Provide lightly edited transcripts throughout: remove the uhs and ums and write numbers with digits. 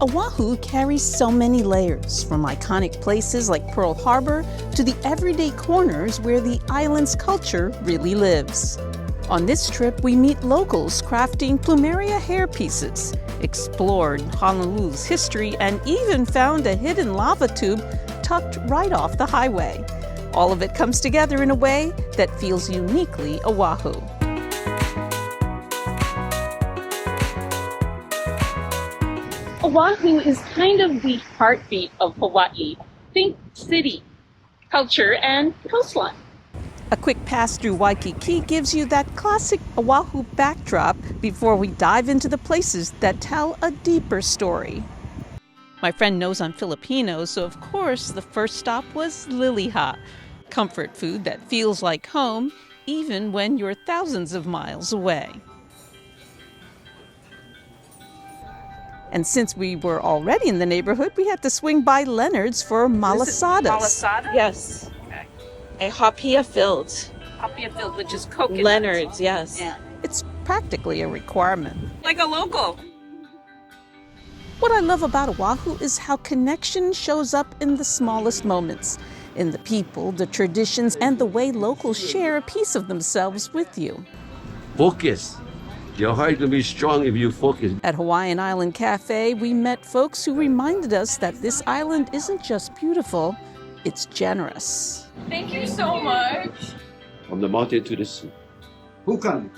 Oahu carries so many layers, from iconic places like Pearl Harbor to the everyday corners where the island's culture really lives. On this trip, we meet locals crafting plumeria hairpieces, explored Honolulu's history, and even found a hidden lava tube tucked right off the highway. All of it comes together in a way that feels uniquely Oahu. Oahu is kind of the heartbeat of Hawaii. Think city, culture, and coastline. A quick pass through Waikiki gives you that classic Oahu backdrop before we dive into the places that tell a deeper story. My friend knows I'm Filipino, so of course the first stop was Liliha, comfort food that feels like home even when you're thousands of miles away. And since we were already in the neighborhood, we had to swing by Leonard's for malasadas. Malasada? Yes. Okay. A hapia filled. Hapia filled, which is coconut. Leonard's, yes. Yeah. It's practically a requirement. Like a local. What I love about Oahu is how connection shows up in the smallest moments, in the people, the traditions, and the way locals share a piece of themselves with you. Focus. Your heart will be strong if you focus. At Hawaiian Island Cafe, we met folks who reminded us that this island isn't just beautiful, it's generous. Thank you so much. From the mountain to the sea. Hukan.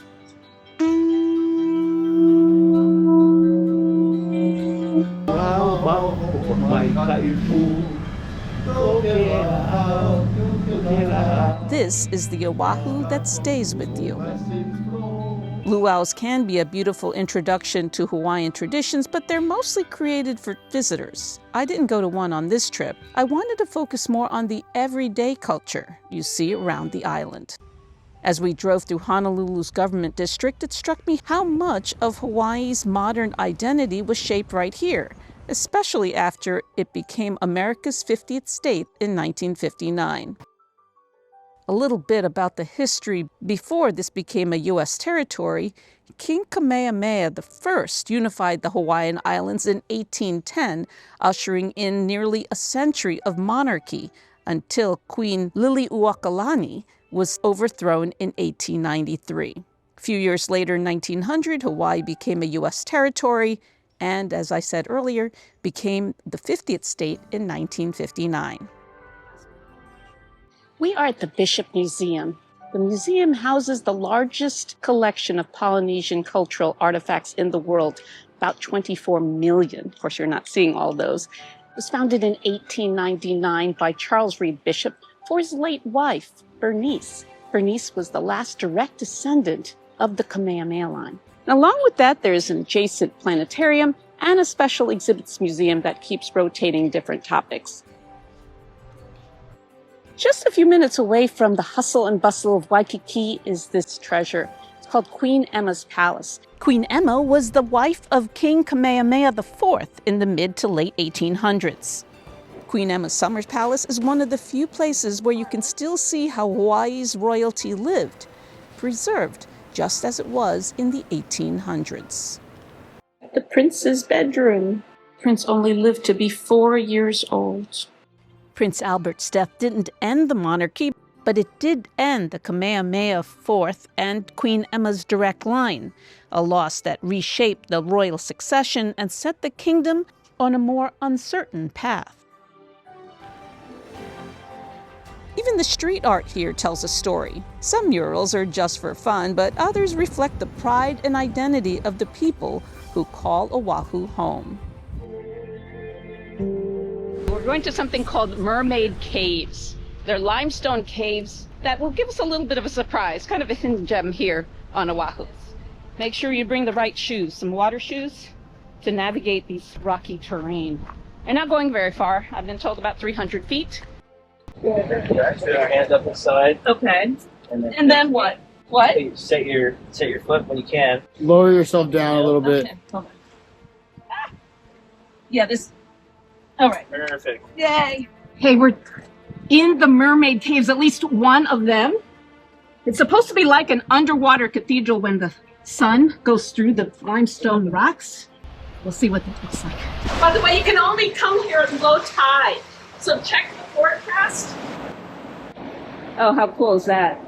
This is the Oahu that stays with you. Luau's can be a beautiful introduction to Hawaiian traditions, but they're mostly created for visitors. I didn't go to one on this trip. I wanted to focus more on the everyday culture you see around the island. As we drove through Honolulu's government district, it struck me how much of Hawaii's modern identity was shaped right here, especially after it became America's 50th state in 1959. A little bit about the history before this became a U.S. territory. King Kamehameha I unified the Hawaiian Islands in 1810, ushering in nearly a century of monarchy until Queen Liliʻuokalani was overthrown in 1893. A few years later, in 1900, Hawaii became a U.S. territory and, as I said earlier, became the 50th state in 1959. We are at the Bishop Museum. The museum houses the largest collection of Polynesian cultural artifacts in the world, about 24 million. Of course, you're not seeing all those. It was founded in 1899 by Charles Reed Bishop for his late wife, Bernice. Bernice was the last direct descendant of the Kamehameha line. And along with that, there is an adjacent planetarium and a special exhibits museum that keeps rotating different topics. Just a few minutes away from the hustle and bustle of Waikiki is this treasure. It's called Queen Emma's Palace. Queen Emma was the wife of King Kamehameha IV in the mid to late 1800s. Queen Emma's Summer Palace is one of the few places where you can still see how Hawaii's royalty lived, preserved just as it was in the 1800s. The prince's bedroom. Prince only lived to be 4 years old. Prince Albert's death didn't end the monarchy, but it did end the Kamehameha IV and Queen Emma's direct line, a loss that reshaped the royal succession and set the kingdom on a more uncertain path. Even the street art here tells a story. Some murals are just for fun, but others reflect the pride and identity of the people who call Oahu home. We're going to something called Mermaid Caves. They're limestone caves that will give us a little bit of a surprise, kind of a hidden gem here on Oahu. Make sure you bring the right shoes, some water shoes, to navigate these rocky terrain. They're not going very far. I've been told about 300 feet. Put our hands up inside. Okay. And then what? What? Set your foot when you can. Lower yourself down a little bit. Okay. Hold on. Ah. Yeah, this. All right. Perfect. Yay. Hey, we're in the Mermaid Caves, at least one of them. It's supposed to be like an underwater cathedral when the sun goes through the limestone rocks. We'll see what that looks like. By the way, you can only come here at low tide. So check the forecast. Oh, how cool is that?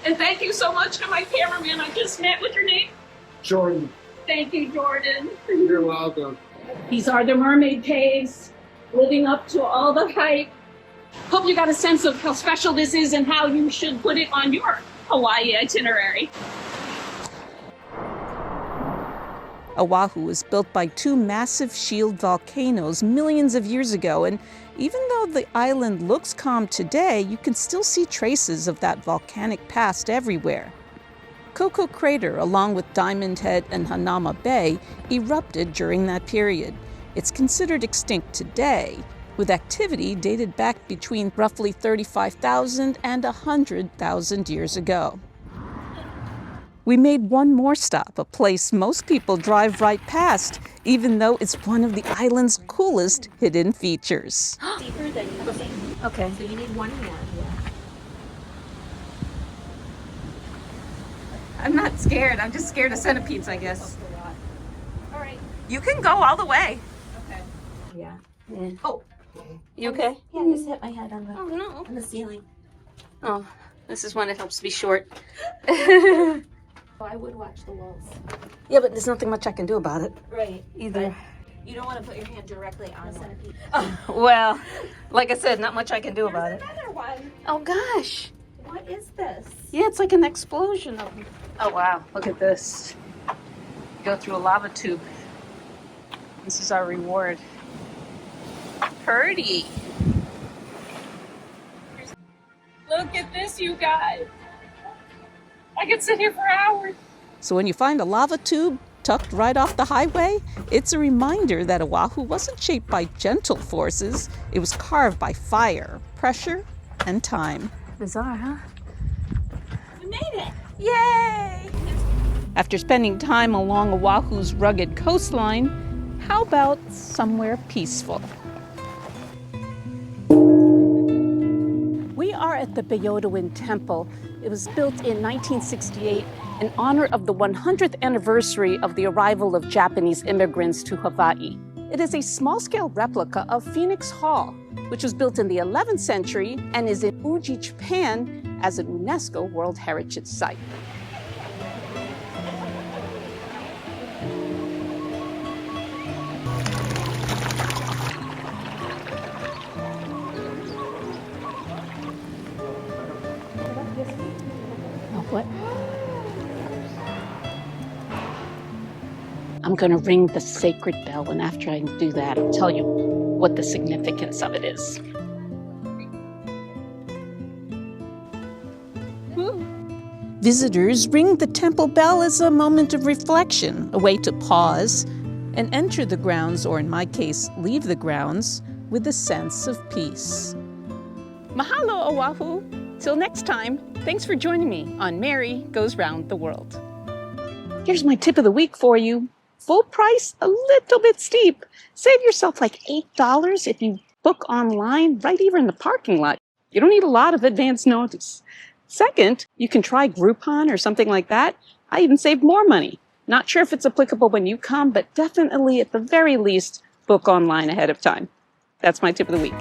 And thank you so much to my cameraman I just met. What's your name? Jordan, Thank you, Jordan. you're welcome. These are the mermaid caves, living up to all the hype. Hope you got a sense of how special this is and how you should put it on your Hawaii itinerary. Oahu was built by two massive shield volcanoes millions of years ago, and even though the island looks calm today, you can still see traces of that volcanic past everywhere. Koko Crater, along with Diamond Head and Hanauma Bay, erupted during that period. It's considered extinct today, with activity dated back between roughly 35,000 and 100,000 years ago. We made one more stop, a place most people drive right past, even though it's one of the island's coolest hidden features. Deeper than you think. Okay. So you need one hand. I'm not scared. I'm just scared of centipedes, I guess. All right. You can go all the way. Okay. Yeah. Oh, you okay? Yeah, I just hit my head on no. the ceiling. Oh, this is when it helps to be short. Oh, I would watch the walls. Yeah, but there's nothing much I can do about it. Right. Either. You don't want to put your hand directly on a centipede. Well, like I said, not much I can do about There's it. another one. Oh, gosh. What is this? Yeah, it's like an explosion of them. Oh, wow. Look at this. Go through a lava tube. This is our reward. Pretty. Look at this, you guys. I could sit here for hours. So when you find a lava tube tucked right off the highway, it's a reminder that Oahu wasn't shaped by gentle forces. It was carved by fire, pressure, and time. Bizarre, huh? We made it. Yay! After spending time along Oahu's rugged coastline, how about somewhere peaceful? We are at the Byodo In Temple. It was built in 1968 in honor of the 100th anniversary of the arrival of Japanese immigrants to Hawaii. It is a small-scale replica of Phoenix Hall, which was built in the 11th century and is in Uji, Japan, as an UNESCO World Heritage Site. What? I'm going to ring the sacred bell, and after I do that, I'll tell you what the significance of it is. Visitors ring the temple bell as a moment of reflection, a way to pause and enter the grounds, or in my case, leave the grounds, with a sense of peace. Mahalo, Oahu! Till next time, thanks for joining me on Mary Goes Round the World. Here's my tip of the week for you. Full price, a little bit steep. Save yourself like $8 if you book online right here in the parking lot. You don't need a lot of advance notice. Second, you can try Groupon or something like that. I even saved more money. Not sure if it's applicable when you come, but definitely at the very least, book online ahead of time. That's my tip of the week.